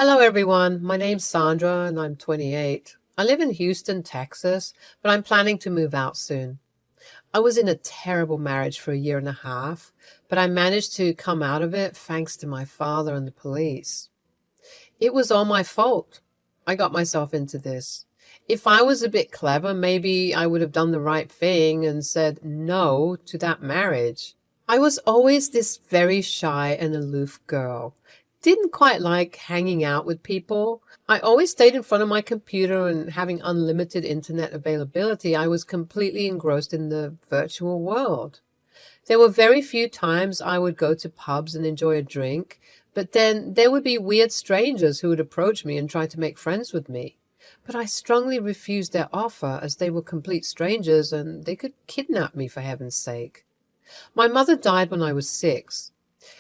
Hello, everyone. My name's Sandra, and I'm 28. I live in Houston, Texas, but I'm planning to move out soon. I was in a terrible marriage for a year and a half, but I managed to come out of it thanks to my father and the police. It was all my fault. I got myself into this. If I was a bit clever, maybe I would have done the right thing and said no to that marriage. I was always this very shy and aloof girl. Didn't quite like hanging out with people. I always stayed in front of my computer, and having unlimited internet availability, I was completely engrossed in the virtual world. There were very few times I would go to pubs and enjoy a drink, but then there would be weird strangers who would approach me and try to make friends with me. But I strongly refused their offer, as they were complete strangers and they could kidnap me, for heaven's sake. My mother died when I was 6.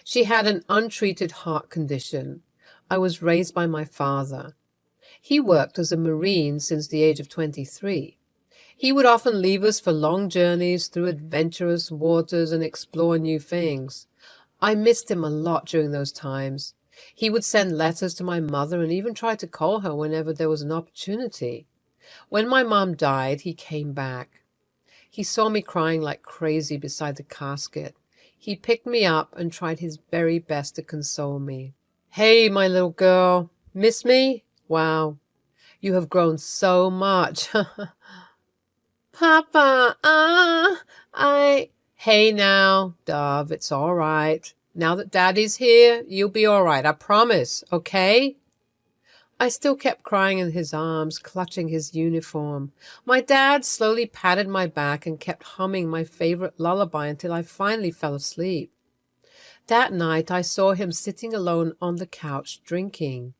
She had an untreated heart condition. I was raised by my father. He worked as a Marine since the age of 23. He would often leave us for long journeys through adventurous waters and explore new things. I missed him a lot during those times. He would send letters to my mother and even try to call her whenever there was an opportunity. When my mom died, he came back. He saw me crying like crazy beside the casket. He picked me up and tried his very best to console me. "Hey, my little girl, miss me? Wow, you have grown so much." "Papa, Hey now, Dove, it's all right. Now that Daddy's here, you'll be all right, I promise, okay?" I still kept crying in his arms, clutching his uniform. My dad slowly patted my back and kept humming my favorite lullaby until I finally fell asleep. That night I saw him sitting alone on the couch drinking.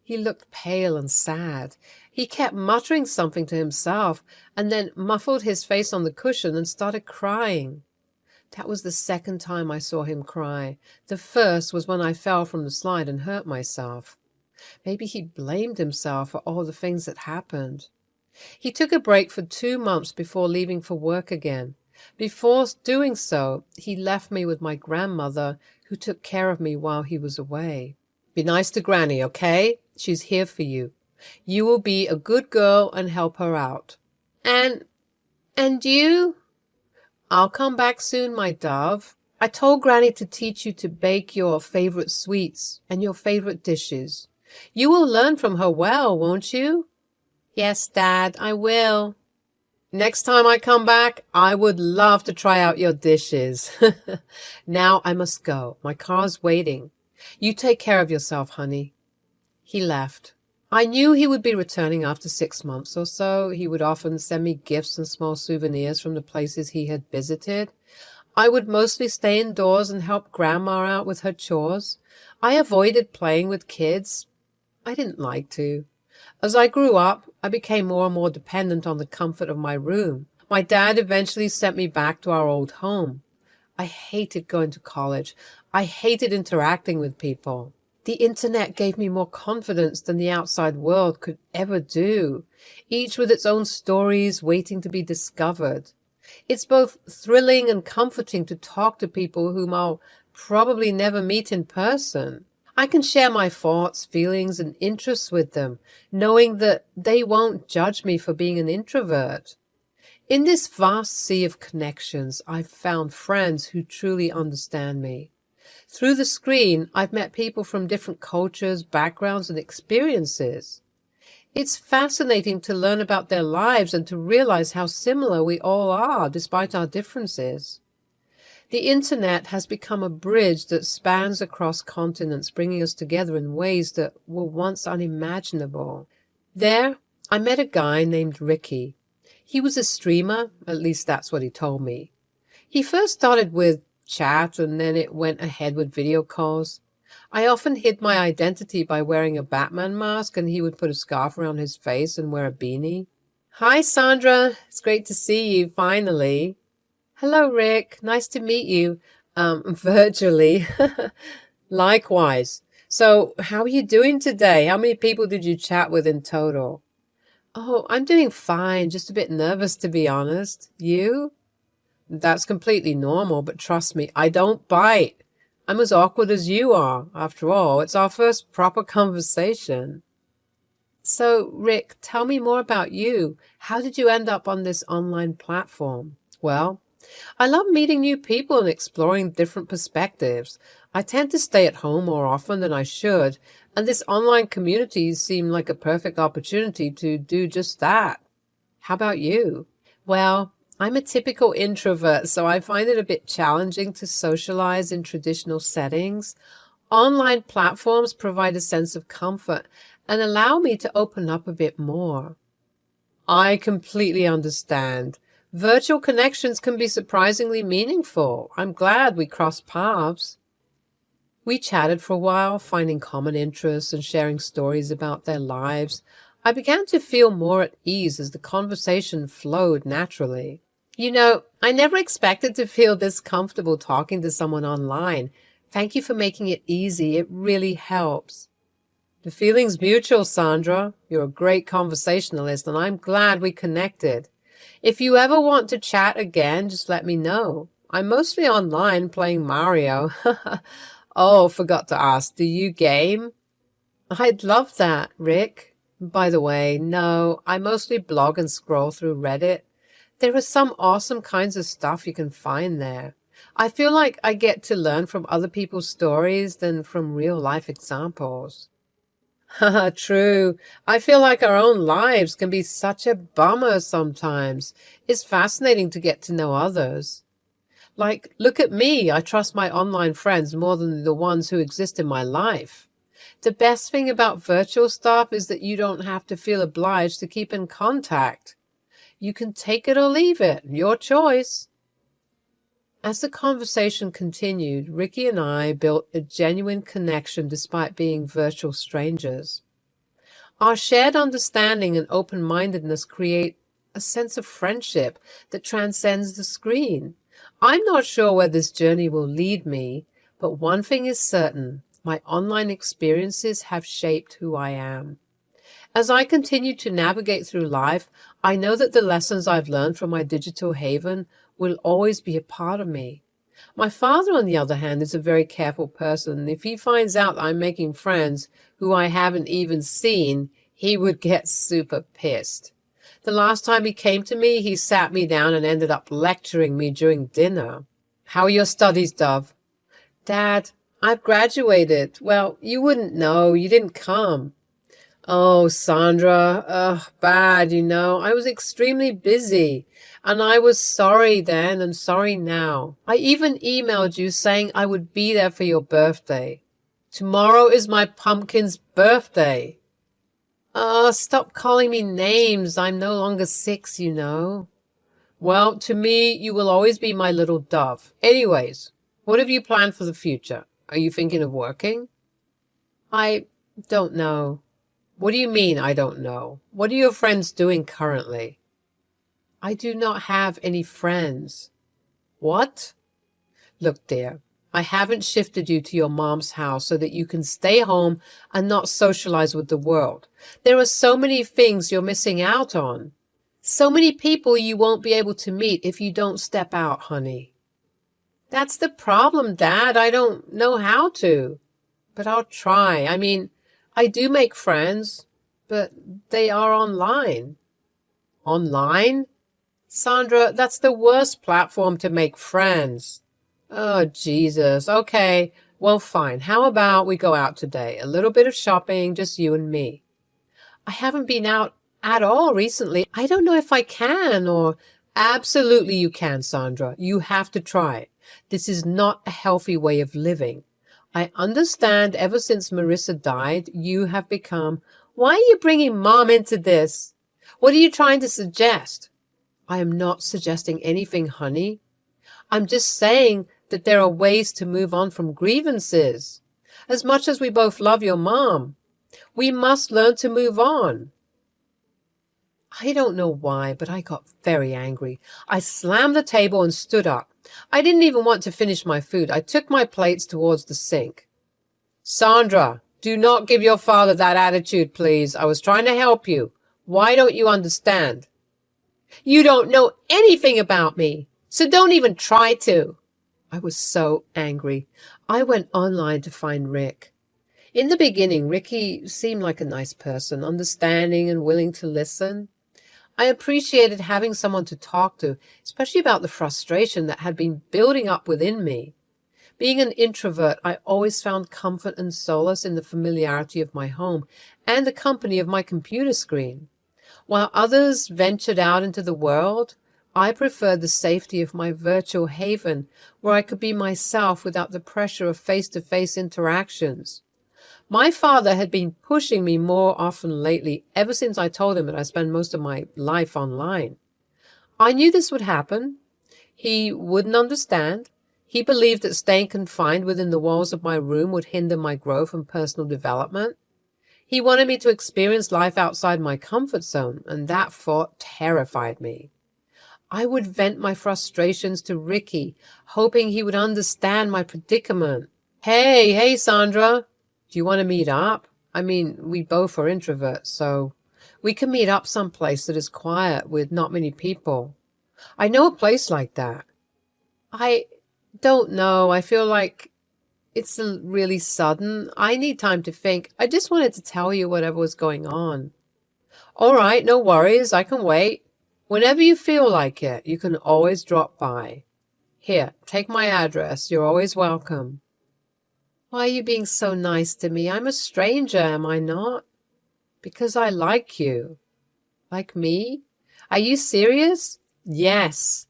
He looked pale and sad. He kept muttering something to himself and then muffled his face on the cushion and started crying. That was the second time I saw him cry. The first was when I fell from the slide and hurt myself. Maybe he blamed himself for all the things that happened. He took a break for 2 months before leaving for work again. Before doing so, he left me with my grandmother, who took care of me while he was away. "Be nice to Granny, okay? She's here for you. You will be a good girl and help her out." And you?" "I'll come back soon, my dove. I told Granny to teach you to bake your favorite sweets and your favorite dishes. You will learn from her well, won't you?" "Yes, Dad, I will." "Next time I come back, I would love to try out your dishes." "Now I must go. My car's waiting. You take care of yourself, honey." He left. I knew he would be returning after 6 months or so. He would often send me gifts and small souvenirs from the places he had visited. I would mostly stay indoors and help Grandma out with her chores. I avoided playing with kids. I didn't like to. As I grew up, I became more and more dependent on the comfort of my room. My dad eventually sent me back to our old home. I hated going to college. I hated interacting with people. The internet gave me more confidence than the outside world could ever do, each with its own stories waiting to be discovered. It's both thrilling and comforting to talk to people whom I'll probably never meet in person. I can share my thoughts, feelings, and interests with them, knowing that they won't judge me for being an introvert. In this vast sea of connections, I've found friends who truly understand me. Through the screen, I've met people from different cultures, backgrounds, and experiences. It's fascinating to learn about their lives and to realize how similar we all are, despite our differences. The internet has become a bridge that spans across continents, bringing us together in ways that were once unimaginable. There, I met a guy named Ricky. He was a streamer, at least that's what he told me. He first started with chat, and then it went ahead with video calls. I often hid my identity by wearing a Batman mask, and he would put a scarf around his face and wear a beanie. "Hi, Sandra. It's great to see you, finally." "Hello, Rick. Nice to meet you. Virtually." "Likewise. So, how are you doing today? How many people did you chat with in total?" "Oh, I'm doing fine. Just a bit nervous, to be honest. You?" "That's completely normal, but trust me, I don't bite." I'm as awkward as you are. After all, it's our first proper conversation. So, Rick, tell me more about you. How did you end up on this online platform? Well, I love meeting new people and exploring different perspectives. I tend to stay at home more often than I should, and this online community seemed like a perfect opportunity to do just that. How about you? Well, I'm a typical introvert, so I find it a bit challenging to socialize in traditional settings. Online platforms provide a sense of comfort and allow me to open up a bit more. I completely understand. Virtual connections can be surprisingly meaningful. I'm glad we crossed paths. We chatted for a while, finding common interests and sharing stories about their lives. I began to feel more at ease as the conversation flowed naturally. I never expected to feel this comfortable talking to someone online. Thank you for making it easy. It really helps. The feeling's mutual, Sandra. You're a great conversationalist, and I'm glad we connected. If you ever want to chat again, just let me know. I'm mostly online playing Mario. Oh, forgot to ask, do you game? I'd love that, Rick. By the way, no, I mostly blog and scroll through Reddit. There are some awesome kinds of stuff you can find there. I feel like I get to learn from other people's stories than from real-life examples. Haha, true. I feel like our own lives can be such a bummer sometimes. It's fascinating to get to know others. Like, look at me. I trust my online friends more than the ones who exist in my life. The best thing about virtual stuff is that you don't have to feel obliged to keep in contact. You can take it or leave it. Your choice. As the conversation continued, Ricky and I built a genuine connection despite being virtual strangers. Our shared understanding and open-mindedness create a sense of friendship that transcends the screen. I'm not sure where this journey will lead me, but one thing is certain: my online experiences have shaped who I am. As I continue to navigate through life, I know that the lessons I've learned from my digital haven will always be a part of me. My father, on the other hand, is a very careful person. If he finds out I'm making friends who I haven't even seen, he would get super pissed. The last time he came to me, he sat me down and ended up lecturing me during dinner. How are your studies, Dove? Dad, I've graduated. Well, you wouldn't know. You didn't come. Oh, Sandra, bad, I was extremely busy, and I was sorry then and sorry now. I even emailed you saying I would be there for your birthday. Tomorrow is my pumpkin's birthday. Stop calling me names. I'm no longer 6, Well, to me, you will always be my little Dove. Anyways, what have you planned for the future? Are you thinking of working? I don't know. What do you mean, I don't know? What are your friends doing currently? I do not have any friends. What? Look, dear, I haven't shifted you to your mom's house so that you can stay home and not socialize with the world. There are so many things you're missing out on. So many people you won't be able to meet if you don't step out, honey. That's the problem, Dad. I don't know how to. But I'll try. I do make friends, but they are online. Online? Sandra, that's the worst platform to make friends. Oh, Jesus. Okay, well, fine. How about we go out today? A little bit of shopping, just you and me. I haven't been out at all recently. I don't know if I can or... Absolutely you can, Sandra. You have to try it. This is not a healthy way of living. I understand ever since Marissa died, you have become... Why are you bringing Mom into this? What are you trying to suggest? I am not suggesting anything, honey. I'm just saying that there are ways to move on from grievances. As much as we both love your mom, we must learn to move on. I don't know why, but I got very angry. I slammed the table and stood up. I didn't even want to finish my food. I took my plates towards the sink. Sandra, do not give your father that attitude, please. I was trying to help you. Why don't you understand? You don't know anything about me, so don't even try to. I was so angry. I went online to find Rick. In the beginning, Ricky seemed like a nice person, understanding and willing to listen. I appreciated having someone to talk to, especially about the frustration that had been building up within me. Being an introvert, I always found comfort and solace in the familiarity of my home and the company of my computer screen. While others ventured out into the world, I preferred the safety of my virtual haven where I could be myself without the pressure of face-to-face interactions. My father had been pushing me more often lately, ever since I told him that I spend most of my life online. I knew this would happen. He wouldn't understand. He believed that staying confined within the walls of my room would hinder my growth and personal development. He wanted me to experience life outside my comfort zone, and that thought terrified me. I would vent my frustrations to Ricky, hoping he would understand my predicament. Hey, Sandra, do you want to meet up? I mean, we both are introverts, so we can meet up someplace that is quiet with not many people. I know a place like that. I don't know. I feel like it's really sudden. I need time to think. I just wanted to tell you whatever was going on. All right, no worries. I can wait. Whenever you feel like it, you can always drop by. Here, take my address. You're always welcome. Why are you being so nice to me? I'm a stranger, am I not? Because I like you. Like me? Are you serious? Yes.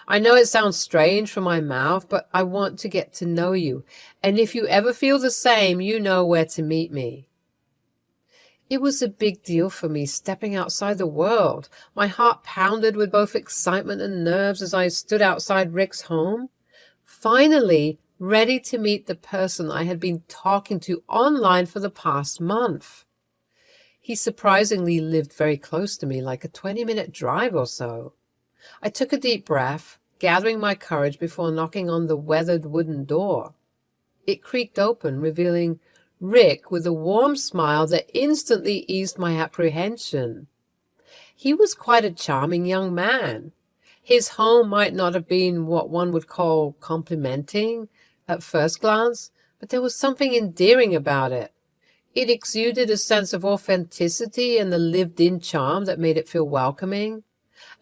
I know it sounds strange from my mouth, but I want to get to know you. And if you ever feel the same, you know where to meet me. It was a big deal for me stepping outside the world. My heart pounded with both excitement and nerves as I stood outside Rick's home. Finally, ready to meet the person I had been talking to online for the past month. He surprisingly lived very close to me, like a 20-minute drive or so. I took a deep breath, gathering my courage before knocking on the weathered wooden door. It creaked open, revealing Rick with a warm smile that instantly eased my apprehension. He was quite a charming young man. His home might not have been what one would call complimenting at first glance, but there was something endearing about it. It exuded a sense of authenticity and the lived-in charm that made it feel welcoming.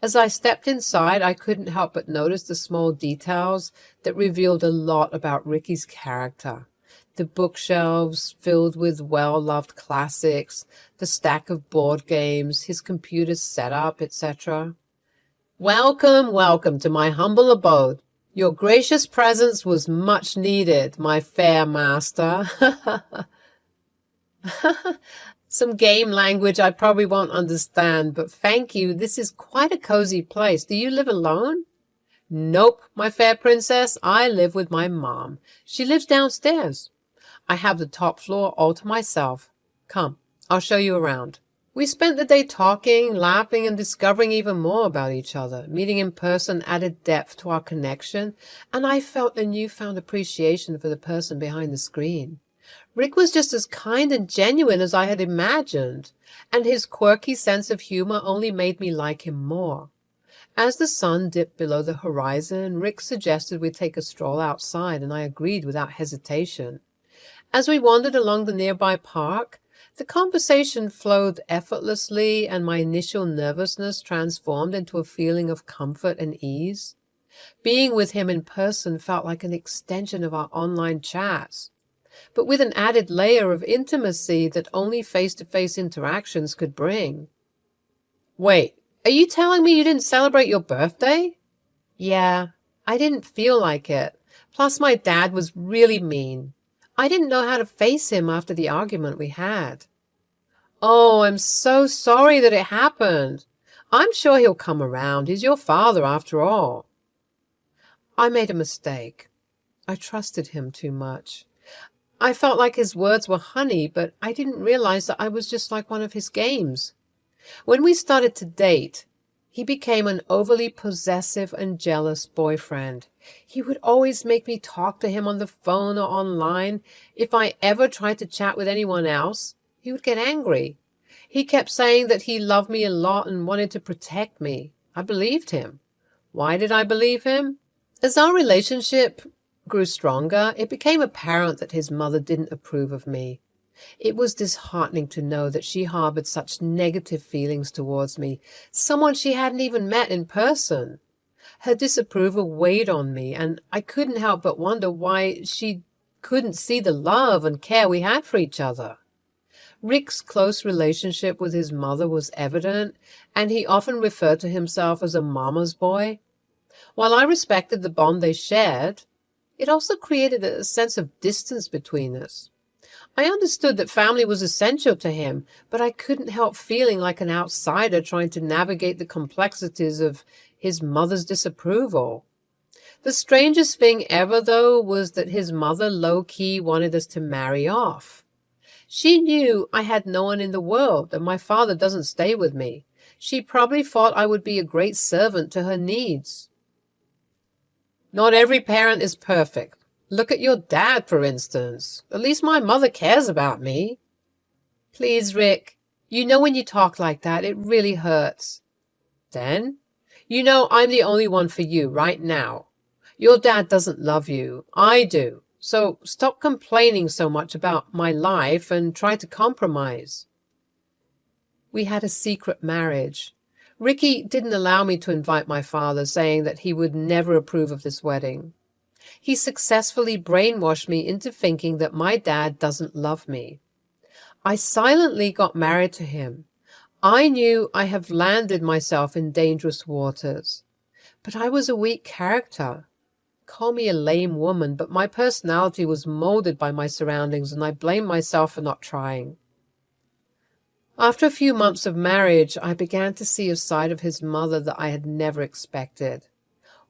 As I stepped inside, I couldn't help but notice the small details that revealed a lot about Ricky's character. The bookshelves filled with well-loved classics, the stack of board games, his computer setup, etc. Welcome to my humble abode. Your gracious presence was much needed, my fair master. Some game language I probably won't understand, but thank you. This is quite a cozy place. Do you live alone? Nope, my fair princess. I live with my mom. She lives downstairs. I have the top floor all to myself. Come, I'll show you around. We spent the day talking, laughing, and discovering even more about each other. Meeting in person added depth to our connection, and I felt a newfound appreciation for the person behind the screen. Rick was just as kind and genuine as I had imagined, and his quirky sense of humor only made me like him more. As the sun dipped below the horizon, Rick suggested we take a stroll outside, and I agreed without hesitation. As we wandered along the nearby park, the conversation flowed effortlessly, and my initial nervousness transformed into a feeling of comfort and ease. Being with him in person felt like an extension of our online chats, but with an added layer of intimacy that only face-to-face interactions could bring. Wait, are you telling me you didn't celebrate your birthday? Yeah, I didn't feel like it. Plus, my dad was really mean. I didn't know how to face him after the argument we had. Oh, I'm so sorry that it happened. I'm sure he'll come around. He's your father, after all. I made a mistake. I trusted him too much. I felt like his words were honey, but I didn't realize that I was just like one of his games. When we started to date, he became an overly possessive and jealous boyfriend. He would always make me talk to him on the phone or online. If I ever tried to chat with anyone else, he would get angry. He kept saying that he loved me a lot and wanted to protect me. I believed him. Why did I believe him? As our relationship grew stronger, it became apparent that his mother didn't approve of me. It was disheartening to know that she harbored such negative feelings towards me, someone she hadn't even met in person. Her disapproval weighed on me, and I couldn't help but wonder why she couldn't see the love and care we had for each other. Rick's close relationship with his mother was evident, and he often referred to himself as a mama's boy. While I respected the bond they shared, it also created a sense of distance between us. I understood that family was essential to him, but I couldn't help feeling like an outsider trying to navigate the complexities of his mother's disapproval. The strangest thing ever, though, was that his mother low-key wanted us to marry off. She knew I had no one in the world, and my father doesn't stay with me. She probably thought I would be a great servant to her needs. Not every parent is perfect. Look at your dad, for instance. At least my mother cares about me. Please, Rick, you know when you talk like that, it really hurts. Then, you know I'm the only one for you right now. Your dad doesn't love you. I do. So stop complaining so much about my life and try to compromise. We had a secret marriage. Ricky didn't allow me to invite my father, saying that he would never approve of this wedding. He successfully brainwashed me into thinking that my dad doesn't love me. I silently got married to him. I knew I have landed myself in dangerous waters. But I was a weak character. Call me a lame woman, but my personality was molded by my surroundings, and I blame myself for not trying. After a few months of marriage, I began to see a side of his mother that I had never expected,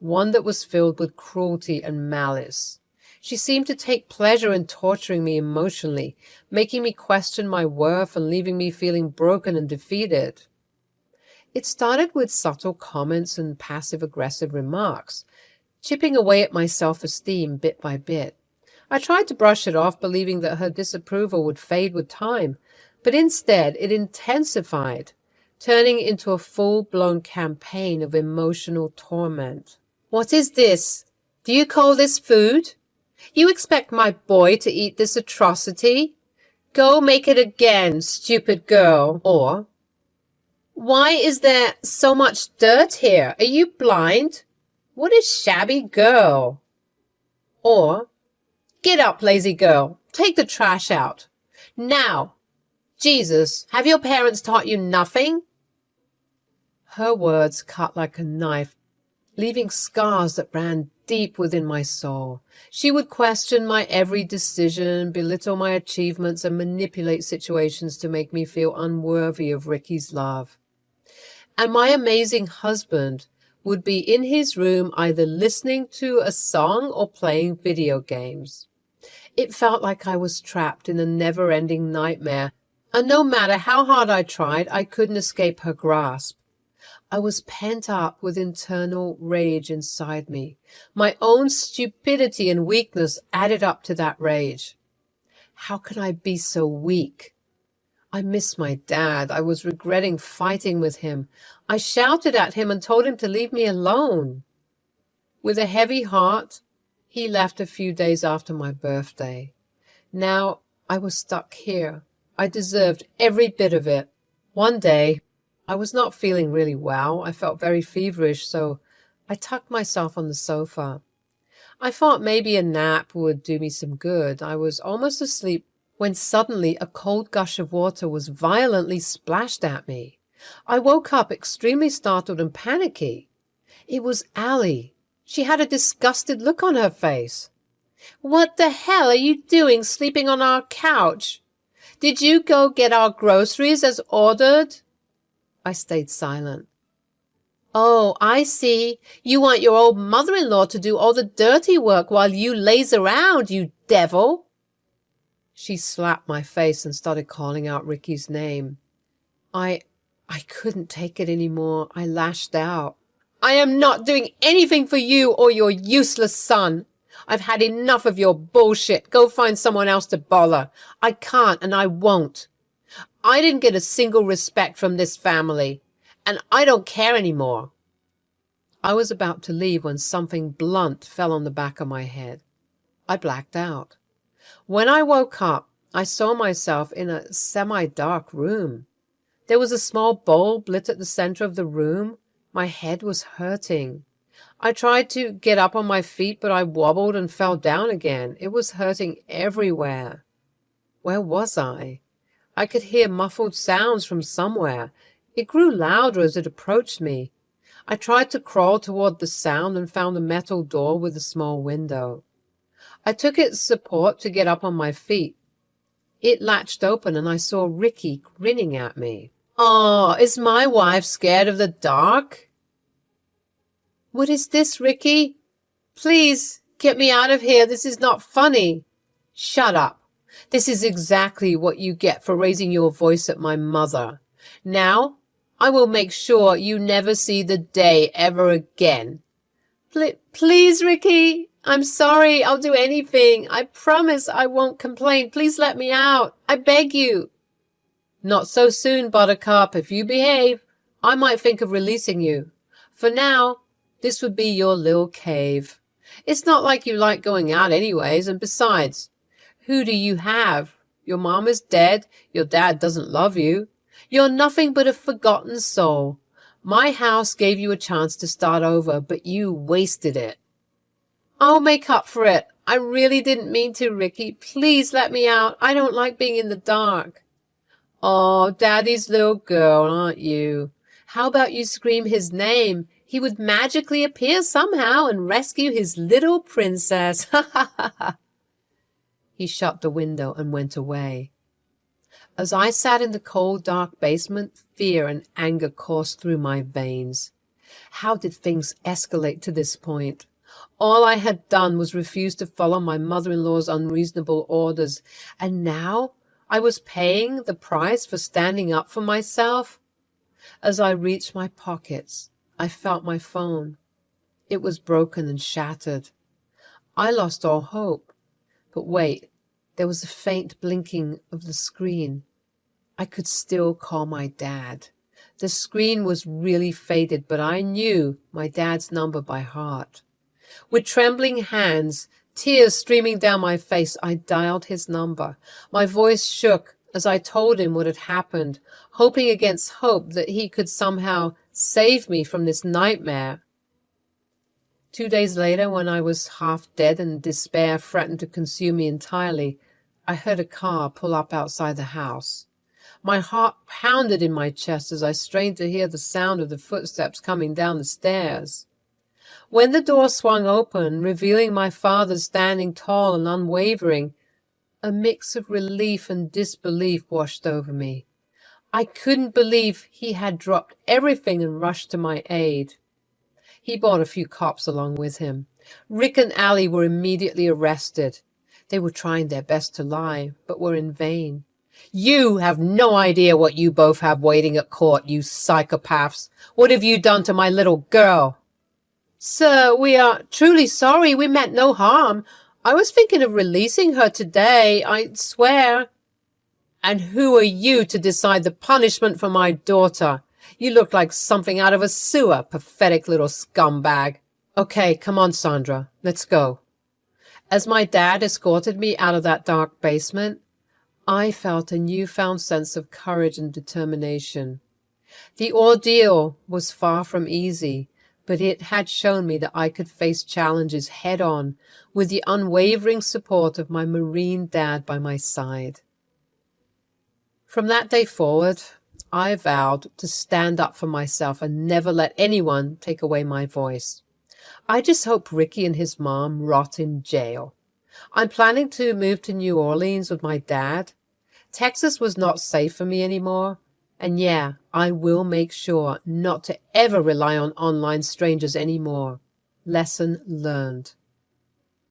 one that was filled with cruelty and malice. She seemed to take pleasure in torturing me emotionally, making me question my worth and leaving me feeling broken and defeated. It started with subtle comments and passive-aggressive remarks, chipping away at my self-esteem bit by bit. I tried to brush it off, believing that her disapproval would fade with time, but instead it intensified, turning into a full-blown campaign of emotional torment. What is this? Do you call this food? You expect my boy to eat this atrocity? Go make it again, stupid girl. Or, why is there so much dirt here? Are you blind? What a shabby girl. Or, get up, lazy girl. Take the trash out. Now. Jesus, have your parents taught you nothing? Her words cut like a knife, leaving scars that ran deep within my soul. She would question my every decision, belittle my achievements, and manipulate situations to make me feel unworthy of Ricky's love. And my amazing husband would be in his room either listening to a song or playing video games. It felt like I was trapped in a never-ending nightmare, and no matter how hard I tried, I couldn't escape her grasp. I was pent up with internal rage inside me. My own stupidity and weakness added up to that rage. How could I be so weak? I missed my dad. I was regretting fighting with him. I shouted at him and told him to leave me alone. With a heavy heart, he left a few days after my birthday. Now I was stuck here. I deserved every bit of it. One day, I was not feeling really well. I felt very feverish, so I tucked myself on the sofa. I thought maybe a nap would do me some good. I was almost asleep when suddenly a cold gush of water was violently splashed at me. I woke up extremely startled and panicky. It was Allie. She had a disgusted look on her face. What the hell are you doing sleeping on our couch? Did you go get our groceries as ordered? I stayed silent. Oh, I see. You want your old mother-in-law to do all the dirty work while you laze around, you devil. She slapped my face and started calling out Ricky's name. I couldn't take it anymore. I lashed out. I am not doing anything for you or your useless son. I've had enough of your bullshit. Go find someone else to bother. I can't and I won't. I didn't get a single respect from this family, and I don't care anymore. I was about to leave when something blunt fell on the back of my head. I blacked out. When I woke up, I saw myself in a semi-dark room. There was a small bulb lit at the center of the room. My head was hurting. I tried to get up on my feet, but I wobbled and fell down again. It was hurting everywhere. Where was I? I could hear muffled sounds from somewhere. It grew louder as it approached me. I tried to crawl toward the sound and found a metal door with a small window. I took its support to get up on my feet. It latched open and I saw Ricky grinning at me. "Oh, is my wife scared of the dark?" "What is this, Ricky? Please, get me out of here. This is not funny." "Shut up. This is exactly what you get for raising your voice at my mother. Now, I will make sure you never see the day ever again." Please, Ricky. I'm sorry. I'll do anything. I promise I won't complain. Please let me out. I beg you." "Not so soon, Buttercup. If you behave, I might think of releasing you. For now, this would be your little cave. It's not like you like going out anyways, and besides, who do you have? Your mom is dead. Your dad doesn't love you. You're nothing but a forgotten soul. My house gave you a chance to start over, but you wasted it." "I'll make up for it. I really didn't mean to, Ricky. Please let me out. I don't like being in the dark." "Oh, Daddy's little girl, aren't you? How about you scream his name? He would magically appear somehow and rescue his little princess." Ha ha ha ha. He shut the window and went away. As I sat in the cold, dark basement, fear and anger coursed through my veins. How did things escalate to this point? All I had done was refuse to follow my mother-in-law's unreasonable orders, and now I was paying the price for standing up for myself. As I reached my pockets, I felt my phone. It was broken and shattered. I lost all hope. But wait, there was a faint blinking of the screen. I could still call my dad. The screen was really faded, but I knew my dad's number by heart. With trembling hands, tears streaming down my face, I dialed his number. My voice shook as I told him what had happened, hoping against hope that he could somehow save me from this nightmare. 2 days later, when I was half dead and despair threatened to consume me entirely, I heard a car pull up outside the house. My heart pounded in my chest as I strained to hear the sound of the footsteps coming down the stairs. When the door swung open, revealing my father standing tall and unwavering, a mix of relief and disbelief washed over me. I couldn't believe he had dropped everything and rushed to my aid. He brought a few cops along with him. Rick and Allie were immediately arrested. They were trying their best to lie, but were in vain. "You have no idea what you both have waiting at court, you psychopaths. What have you done to my little girl?" "Sir, we are truly sorry. We meant no harm. I was thinking of releasing her today, I swear." "And who are you to decide the punishment for my daughter? You look like something out of a sewer, pathetic little scumbag." "Okay, come on, Sandra. Let's go." As my dad escorted me out of that dark basement, I felt a newfound sense of courage and determination. The ordeal was far from easy, but it had shown me that I could face challenges head-on with the unwavering support of my Marine dad by my side. From that day forward, I vowed to stand up for myself and never let anyone take away my voice. I just hope Ricky and his mom rot in jail. I'm planning to move to New Orleans with my dad. Texas was not safe for me anymore. And yeah, I will make sure not to ever rely on online strangers anymore. Lesson learned.